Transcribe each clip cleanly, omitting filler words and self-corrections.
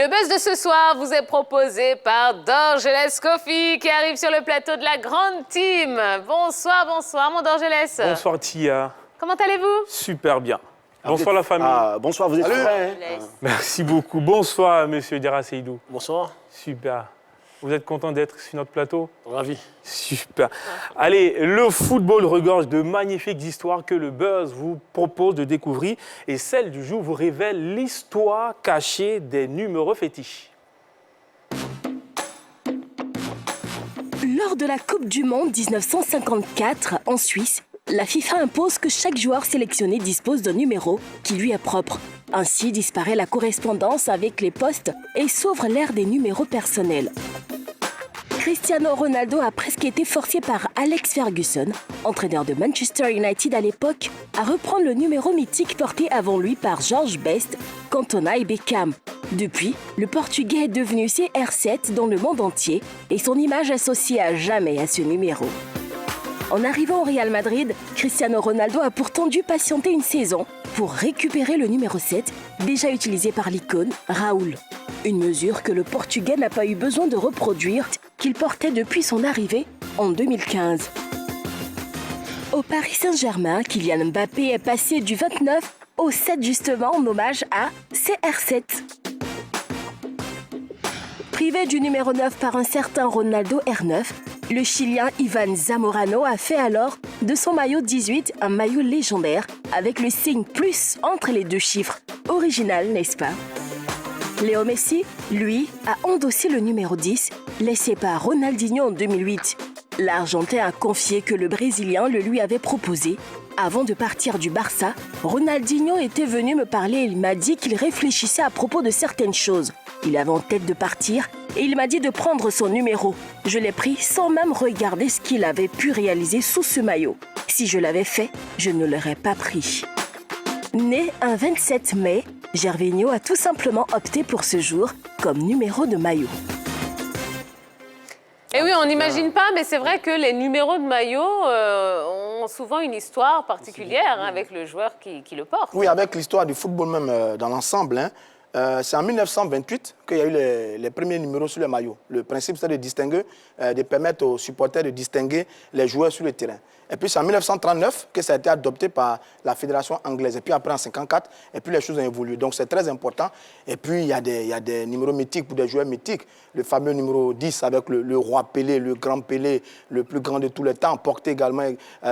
le buzz de ce soir vous est proposé par Dorgelès Coffee qui arrive sur le plateau de la grande team. Bonsoir, bonsoir mon Dorgelès. Bonsoir Tia. Comment allez-vous? Super bien. Bonsoir la famille. Bonsoir, vous êtes prêts Merci beaucoup. Bonsoir monsieur Dira Seydou. Bonsoir. Super. Vous êtes content d'être sur notre plateau? Ravi. Super. Allez, le football regorge de magnifiques histoires que le buzz vous propose de découvrir. Et celle du jour vous révèle l'histoire cachée des numéros fétiches. Lors de la Coupe du Monde 1954 en Suisse, la FIFA impose que chaque joueur sélectionné dispose d'un numéro qui lui est propre. Ainsi disparaît la correspondance avec les postes et s'ouvre l'ère des numéros personnels. Cristiano Ronaldo a presque été forcé par Alex Ferguson, entraîneur de Manchester United à l'époque, à reprendre le numéro mythique porté avant lui par George Best, Cantona et Beckham. Depuis, le Portugais est devenu CR7 dans le monde entier et son image associée à jamais à ce numéro. En arrivant au Real Madrid, Cristiano Ronaldo a pourtant dû patienter une saison pour récupérer le numéro 7, déjà utilisé par l'icône Raoul. Une mesure que le Portugais n'a pas eu besoin de reproduire, qu'il portait depuis son arrivée en 2015. Au Paris Saint-Germain, Kylian Mbappé est passé du 29 au 7 justement en hommage à CR7. Privé du numéro 9 par un certain Ronaldo R9, le Chilien Ivan Zamorano a fait alors de son maillot 18 un maillot légendaire avec le signe plus entre les deux chiffres. Original, n'est-ce pas? Léo Messi, lui, a endossé le numéro 10, laissé par Ronaldinho en 2008. L'Argentin a confié que le Brésilien le lui avait proposé. Avant de partir du Barça, Ronaldinho était venu me parler et il m'a dit qu'il réfléchissait à propos de certaines choses. Il avait en tête de partir et il m'a dit de prendre son numéro. Je l'ai pris sans même regarder ce qu'il avait pu réaliser sous ce maillot. Si je l'avais fait, je ne l'aurais pas pris. Né un 27 mai, Gervinho a tout simplement opté pour ce jour comme numéro de maillot. Et oui, on n'imagine pas, mais c'est vrai que les numéros de maillot ont souvent une histoire particulière avec le joueur qui le porte. Oui, avec l'histoire du football même dans l'ensemble. C'est en 1928 qu'il y a eu les premiers numéros sur les maillots. Le principe, c'est de distinguer, de permettre aux supporters de distinguer les joueurs sur le terrain. Et puis, c'est en 1939 que ça a été adopté par la Fédération anglaise. Et puis après, en 1954, et puis les choses ont évolué. Donc, c'est très important. Et puis, il y a des numéros mythiques pour des joueurs mythiques. Le fameux numéro 10 avec le roi Pelé, le grand Pelé, le plus grand de tous les temps, porté également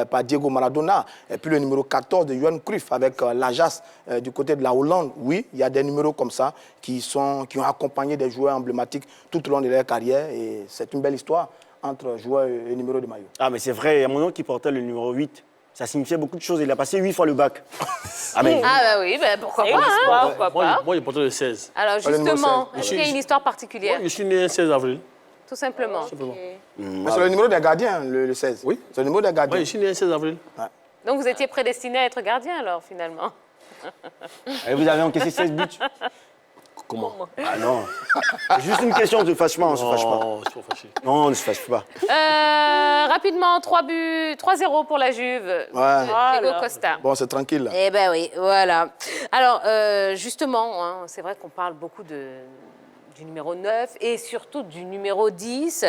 par Diego Maradona. Et puis, le numéro 14 de Johan Cruyff avec l'Ajax du côté de la Hollande. Oui, il y a des numéros comme ça qui ont accompagné des joueurs emblématiques tout au long de leur carrière. Et c'est une belle histoire entre joueurs et numéro de maillot. Ah, mais c'est vrai, il y a mon oncle qui portait le numéro 8. Ça signifiait beaucoup de choses. Il a passé 8 fois le bac. Ah bah oui, bah pourquoi pas, hein, pourquoi pas. Moi, j'ai porté le 16. Alors justement, est-ce qu'il y a une histoire particulière? Je suis né le 16 avril. Tout simplement. Mais c'est le numéro des gardiens, le 16. Oui. C'est le numéro des gardiens. Oui, je suis né le 16 avril. Ouais. Donc vous étiez prédestiné à être gardien alors finalement? Et vous avez encaissé 16 buts. Comment? Ah non. C'est juste une question, de fâchement, on ne se fâche pas. Non, je suis pas fâché. Non, on ne se fâche pas. Rapidement, 3-0 pour la Juve. Ouais. Diego Costa. Bon, c'est tranquille. Là. Eh ben oui, voilà. Alors, justement, hein, c'est vrai qu'on parle beaucoup du numéro 9 et surtout du numéro 10.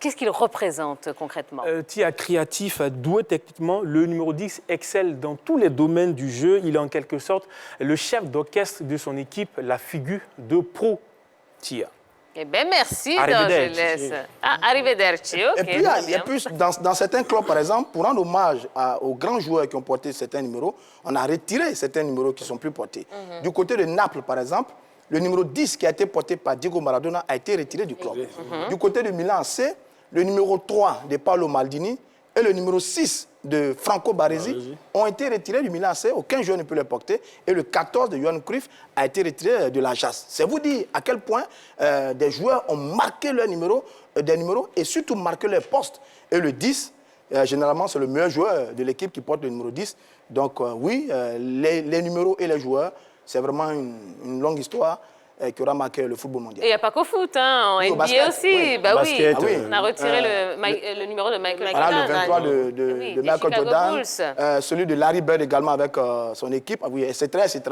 Qu'est-ce qu'il représente concrètement? Tia créatif, doué techniquement, le numéro 10 excelle dans tous les domaines du jeu. Il est en quelque sorte le chef d'orchestre de son équipe, la figure de pro. Tia. Eh bien, merci, Arrivederci. Dorgelès. Ah, arrivederci, ok. Et puis, il y a plus, dans certains clubs, par exemple, pour rendre hommage aux grands joueurs qui ont porté certains numéros, on a retiré certains numéros qui ne sont plus portés. Du côté de Naples, par exemple, le numéro 10 qui a été porté par Diego Maradona a été retiré du club. Du côté de Milan AC, le numéro 3 de Paolo Maldini et le numéro 6 de Franco Baresi ont été retirés du Milan AC. Aucun joueur ne peut les porter. Et le 14 de Johan Cruyff a été retiré de l'Ajax. C'est vous dire à quel point des joueurs ont marqué leur numéro, des numéros et surtout marqué leur poste. Et le 10, généralement, c'est le meilleur joueur de l'équipe qui porte le numéro 10. Donc oui, les numéros et les joueurs, c'est vraiment une longue histoire. qui aura marqué le football Et mondial. il n'y a pas qu'au foot, hein, en Oui, au NBA basket, aussi. oui. Bah Basket, oui, oui. on a retiré le numéro de Michael Voilà, Jordan. le 23 de des Michael Chicago Jordan, Bulls. celui de Larry Bird également avec son équipe, oui, etc., etc.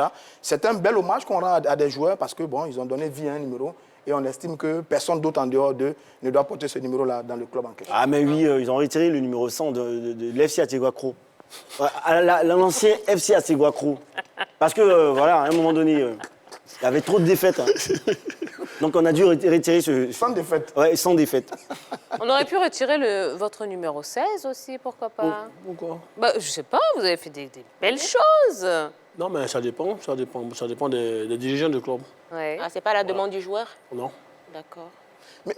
C'est un bel hommage qu'on rend à des joueurs parce que bon, ils ont donné vie à un numéro et on estime que personne d'autre en dehors d'eux ne doit porter ce numéro-là dans le club en question. Ah, mais oui, ils ont retiré le numéro 100 de l'FC Ateguacro. L'ancien FC Ateguacro. Parce que, voilà, à un moment donné, il y avait trop de défaites. Hein. Donc, on a dû retirer ce. Sans défaite. Ouais, sans défaite. On aurait pu retirer votre numéro 16 aussi, pourquoi pas? Pourquoi? Bah, je sais pas, vous avez fait des belles choses. Non, mais ça dépend des dirigeants du club. Ouais. Ah, c'est pas la demande du joueur? Non. D'accord.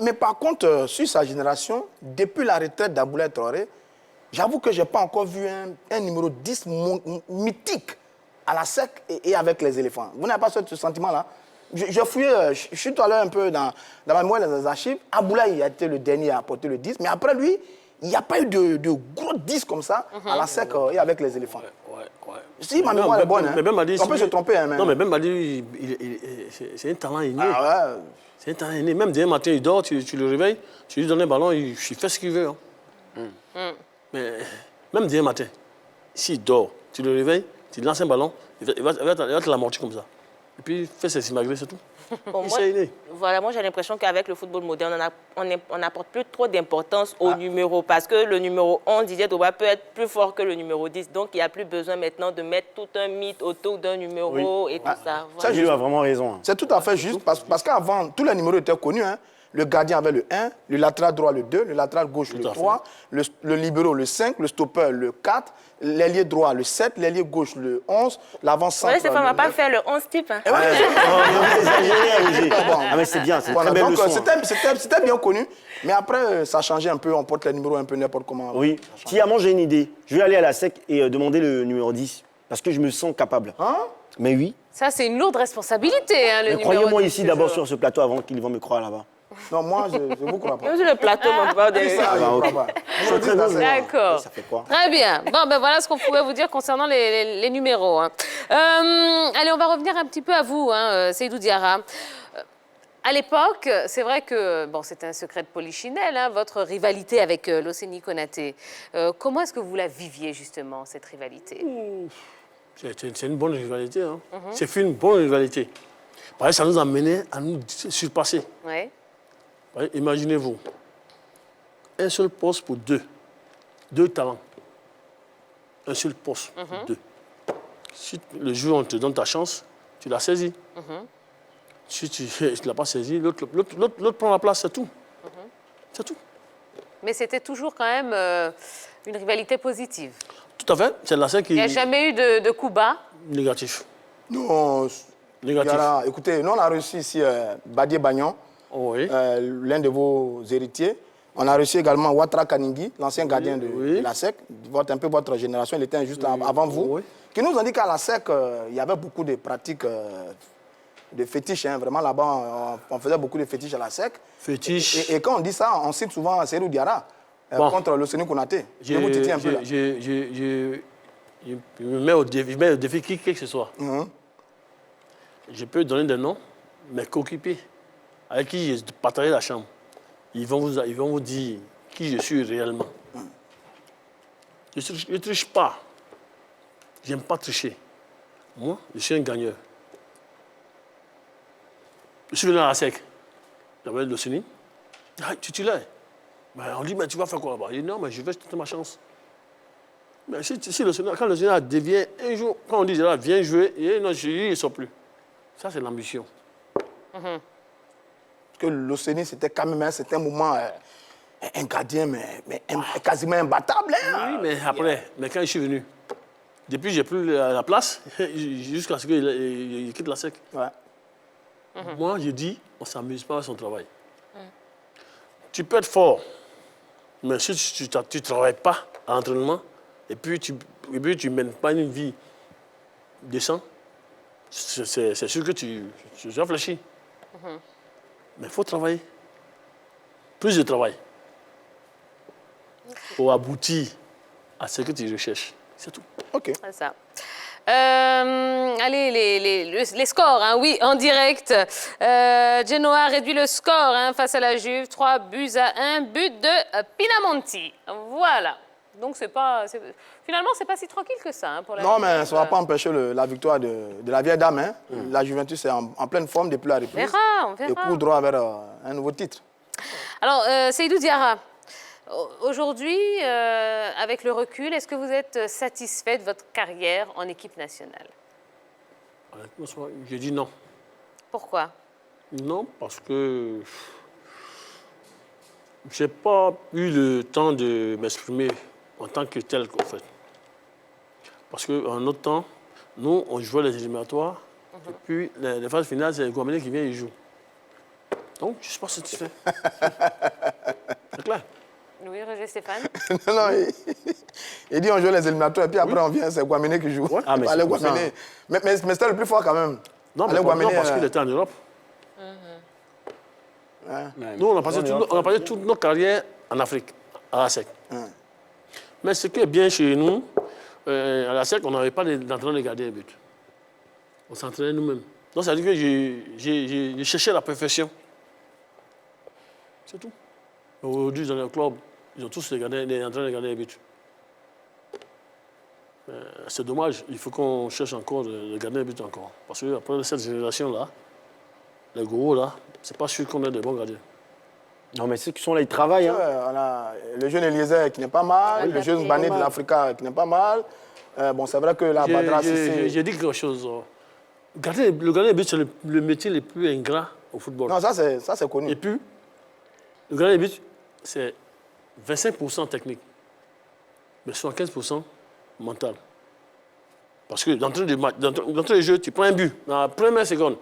Mais par contre, sur sa génération, depuis la retraite d'Aboulaye Traoré, j'avoue que je n'ai pas encore vu un numéro 10 mythique à la sec et avec les éléphants. Vous n'avez pas ce sentiment-là? Je fouillais, je suis tout à l'heure un peu dans ma mémoire des archives. Aboulaye a été le dernier à apporter le 10, mais après lui, il n'y a pas eu de gros 10 comme ça à la sec et avec les éléphants. Ouais. Si ma mémoire est bonne, hein, Mais Ben Madi, on peut se tromper. Hein, non, mais Ben Madi, c'est un talent inné. Ah ouais. C'est un talent inné. Même demain matin, il dort, tu le réveilles, tu lui donnes un ballon, il fait ce qu'il veut. Hein. Mais même demain matin, s'il dort, tu le réveilles, tu lui lances un ballon, il va te l'amortir comme ça. Et puis, il fait ses simagrées, c'est tout. Bon, C'est inné. voilà, moi j'ai l'impression qu'avec le football moderne, on n'apporte plus trop d'importance au numéro parce que le numéro 11, Didier Drogba, peut être plus fort que le numéro 10. Donc il n'y a plus besoin maintenant de mettre tout un mythe autour d'un numéro et tout ça. Ça, Gilles a vraiment raison. Hein. C'est tout à fait juste parce qu'avant, tous les numéros étaient connus. Hein. Le gardien avait le 1, le latéral droit le 2, le latéral gauche le Tout à 3, le libéro le 5, le stopper le 4, l'ailier droit le 7, l'ailier gauche le 11, l'avant-centre Ouais, Stéphane, on ne va le pas 9. faire le 11 type. Hein. Ah, mais c'est bien, c'est une Voilà, très belle donc leçon. hein. c'était bien connu, mais après ça a changé un peu, on porte les numéros un peu n'importe comment. Oui. Tiamon, j'ai une idée. Je vais aller à la SEC et demander le numéro 10. Parce que je me sens capable. Hein? Mais oui. Ça, c'est une lourde responsabilité, hein, le Mais numéro croyez-moi 10 ici ce d'abord jour. sur ce plateau avant qu'ils vont me croire là-bas. Non, moi je ne vous crois pas. Même sur le plateau, on peut pas Ça, je bah, ne ok. crois pas. C'est très bon. D'accord. Ça fait quoi? Très bien. Bon, ben voilà ce qu'on pouvait vous dire concernant les numéros. Hein. Allez, on va revenir un petit peu à vous, hein, Seydou Diarra. À l'époque, c'est vrai que, bon, c'était un secret de polichinelle, hein, votre rivalité avec l'Océanie Konaté. Comment est-ce que vous la viviez, justement, cette rivalité? C'est une bonne rivalité. Hein. C'est une bonne rivalité. Par exemple, ça nous a mené à nous surpasser. Ouais. Ouais, imaginez-vous, un seul poste pour deux talents. Un seul poste pour deux. Si le jour où on te donne ta chance, tu l'as saisi. Si tu ne l'as pas saisi, l'autre prend la place, c'est tout. C'est tout. Mais c'était toujours quand même une rivalité positive. Tout à fait, c'est la seule qui Il n'y a est jamais eu de coup bas. négatif. Non, Négatif. Diarra, écoutez, nous on a reçu ici Badié Bagnon, Oui. l'un de vos héritiers. On a reçu également Ouattara Kaningui, l'ancien gardien de oui. la SEC, un peu votre génération, il était juste avant vous, Oui. qui nous ont dit qu'à la SEC, il y avait beaucoup de pratiques de fétiches. Hein. Vraiment là-bas, on faisait beaucoup de fétiches à la SEC. Fétiche. Et quand on dit ça, on cite souvent Seydou Diarra Bon. contre l'Océanie Konaté. Je vous titille un peu là. Je me mets au défi qui que ce soit. Mhm. Je peux donner des noms, mais coéquipiers avec qui je partagerai la chambre. Ils vont vous dire qui je suis réellement. Je ne triche pas. Je n'aime pas tricher. Moi, je suis un gagneur. Je suis venu à la SEC. J'avais le CENI. Ah, titulaire. Ben, on dit, mais tu vas faire quoi là-bas? Il dit, non, mais je vais tenter ma chance. Mais si quand le Sénat devient un jour, quand on dit, là, viens jouer, et non, il ne sort plus. Ça, c'est l'ambition. Parce que l'Océanie, c'était quand même un moment, un gardien, mais quasiment imbattable. Hein. Oui, mais après, mais quand je suis venu, depuis j'ai plus la place, jusqu'à ce qu'il quitte la SEC. Ouais. Moi, je dis, on ne s'amuse pas à son travail. Tu peux être fort, mais si tu ne travailles pas à l'entraînement, et puis tu ne mènes pas une vie décente, c'est sûr que tu réfléchis. Mais il faut travailler. Plus de travail. Pour aboutir à ce que tu recherches. C'est tout. OK. C'est ça. allez, les scores, hein, oui, en direct. Genoa réduit le score hein, face à la Juve, 3-1, but de Pinamonti. Voilà. Donc, finalement, c'est pas si tranquille que ça hein, pour la Non, Juve. mais ça ne va pas empêcher la victoire de la vieille dame. Hein. La Juventus est en pleine forme depuis la reprise. On verra. Et court droit vers un nouveau titre. Alors, Seydou Diarra, aujourd'hui, avec le recul, est-ce que vous êtes satisfait de votre carrière en équipe nationale? J'ai dit non. Pourquoi? Non, parce que j'ai pas eu le temps de m'exprimer en tant que tel, en fait. Parce qu'en notre temps, nous, on jouait les éliminatoires, et puis les phases finales, c'est les Guamanais qui viennent et jouent. Donc, je ne suis pas satisfait. C'est clair. Oui, Roger Stéphane. Non, il dit on joue les éliminatoires et puis après on vient, c'est Guaméné qui joue. Ah, mais Allez, c'est pour ça. Guaméné. Mais c'était le plus fort quand même. Non, mais Allez, pas- non, Guaméné, parce qu'il était en Europe. Nous, on a passé toute notre carrière en Afrique, à la SEC. Mais ce qui est bien chez nous, à la SEC, on n'avait pas d'entraîneur de gardien de but. On s'entraînait nous-mêmes. Donc, ça veut dire que j'ai cherché la perfection. C'est tout. Aujourd'hui, dans le club, ils ont tous des entraîneurs de gardien de but. C'est dommage, il faut qu'on cherche encore le gardien de but encore. Parce qu'après cette génération-là, les gros, là, c'est pas sûr qu'on ait de bons gardiens. Non, mais ceux qui sont là, ils travaillent. Hein. On a le jeune Eliezer qui n'est pas mal, le jeune Bané de l'Africa qui n'est pas mal. Bon, c'est vrai que la Badra, J'ai dit quelque chose. Le gardien de but, c'est le métier le plus ingrat au football. Non, ça c'est connu. Et puis, le gardien de but, c'est 25% technique, mais 75% mental. Parce que dans tous les jeux, tu prends un but dans la première seconde.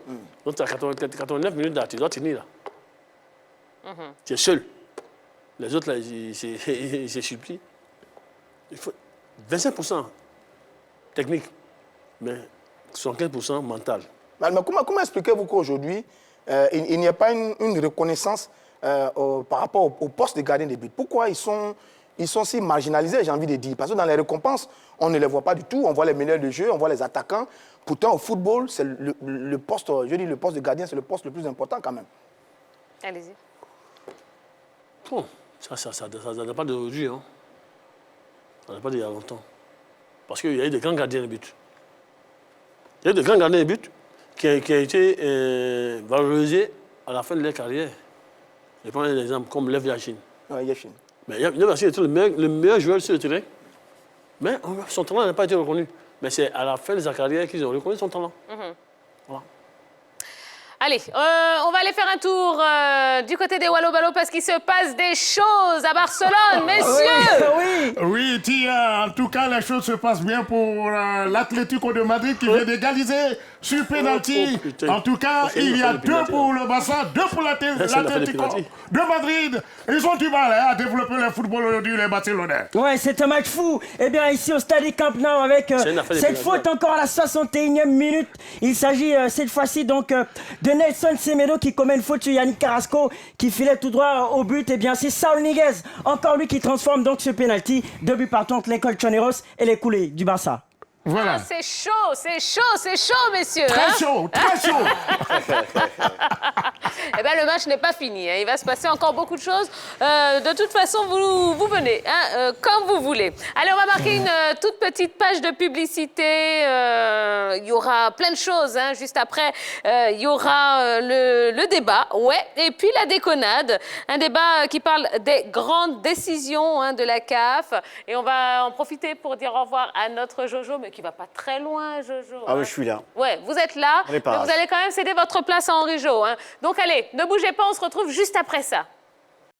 Donc, tu as 89 minutes là, tu dois tenir là. Tu es seul. Les autres, là, ils se supplient. Il faut 25% technique, mais 75% mental. Mais comment expliquez-vous qu'aujourd'hui, il n'y a pas une reconnaissance par rapport au poste de gardien de but? Pourquoi ils sont si marginalisés, j'ai envie de dire? Parce que dans les récompenses, on ne les voit pas du tout. On voit les meneurs de jeu, on voit les attaquants. Pourtant, au football, c'est le poste, le poste de gardien, c'est le poste le plus important quand même. Allez-y. Bon, ça n'a pas d'aujourd'hui. Hein. Ça n'a pas d'il y a longtemps. Parce qu'il y a eu des grands gardiens de but. Il y a eu des grands gardiens de but qui ont été valorisés à la fin de leur carrière. Je prends un exemple comme Lev Yashin. Ouais, Yashin. Mais Lev Yashin était le meilleur joueur sur le terrain. Mais son talent n'a pas été reconnu. Mais c'est à la fin de sa carrière qu'ils ont reconnu son talent. Voilà. Allez, on va aller faire un tour du côté des Wallo-Ballo parce qu'il se passe des choses à Barcelone, messieurs. Oui, Tia, en tout cas, les choses se passent bien pour l'Atlético de Madrid qui vient d'égaliser sur penalty. putain. En tout cas, il y a 2 pour le Barça, 2 pour l'Atlético de Madrid. Ils ont du mal à développer le football aujourd'hui, les Barcelonais. Ouais, c'est un match fou. Eh bien, ici au stade Camp Nou avec cette faute encore à la 61e minute. Il s'agit cette fois-ci donc de Nelson Semedo qui commet une faute sur Yannick Carrasco qui filait tout droit au but. Eh bien, c'est Saúl Ñíguez, encore lui qui transforme donc ce penalty. 2 buts partout entre les Colchoneros et les coulés du Barça. Voilà. Ah, c'est chaud, messieurs. Très hein. chaud, très chaud. Eh bien, le match n'est pas fini. Hein. Il va se passer encore beaucoup de choses. De toute façon, vous venez, hein, comme vous voulez. Allez, on va marquer une toute petite page de publicité. Il y aura plein de choses. Hein. Juste après, il y aura le débat. Ouais. Et puis la déconnade. Un débat qui parle des grandes décisions hein, de la CAF. Et on va en profiter pour dire au revoir à notre Jojo, mais qui va pas très loin, Jojo. Ah, hein. mais je suis là. Ouais, vous êtes là, On est mais pas vous allez quand même céder votre place à Henri Jo. Hein. Donc allez, ne bougez pas, on se retrouve juste après ça.